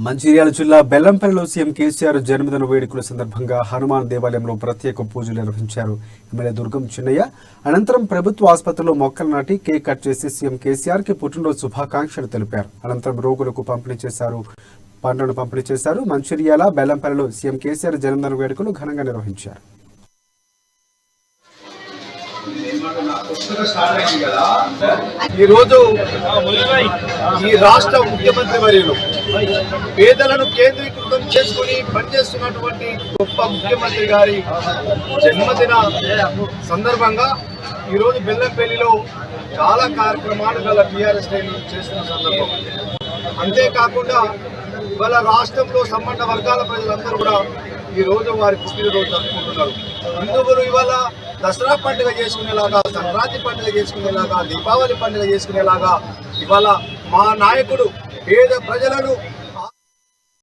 మంచిర్యాల జిల్లా బెల్లంపల్లిలో సీఎం కేసీఆర్ జన్మదిన వేడుకల సందర్భంగా హనుమాన్ దేవాలయంలో ప్రత్యేక పూజలు నిర్వహించారు. ఎమ్మెల్యే దుర్గం చిన్నయ్య అనంతరం ప్రభుత్వ ఆసుపత్రిలో మొక్కలు నాటి కేక్ కట్ చేసి సీఎం కేసీఆర్ కి పుట్టినరోజు శుభాకాంక్షలు తెలిపారు. అనంతరం రోగులకు పండ్లను పంపిణీ చేశారు. మంచిర్యాల బెల్లంపల్లిలో సీఎం కేసీఆర్ జన్మదిన వేడుకలు ఘనంగా నిర్వహించారు. ఈరోజు ఈ రాష్ట్ర ముఖ్యమంత్రి వర్యులు పేదలను కేంద్రీకృతం చేసుకుని పనిచేస్తున్నటువంటి గొప్ప ముఖ్యమంత్రి గారి జన్మదిన సందర్భంగా ఈరోజు బెల్లంపల్లిలో చాలా కార్యక్రమాలు గల టీఆర్ఎస్ చేస్తున్న సందర్భం. అంతేకాకుండా ఇవాళ రాష్ట్రంలో సంబంధ వర్గాల ప్రజలందరూ కూడా ఈరోజు వారి పుట్టినరోజు జరుపుకుంటున్నారు. హిందువులు ఇవాళ దసరా పండుగ చేసుకునేలాగా, సంక్రాంతి పండుగ చేసుకునేలాగా, దీపావళి పండుగ చేసుకునేలాగా ఇవాళ మా నాయకుడు పేద ప్రజలను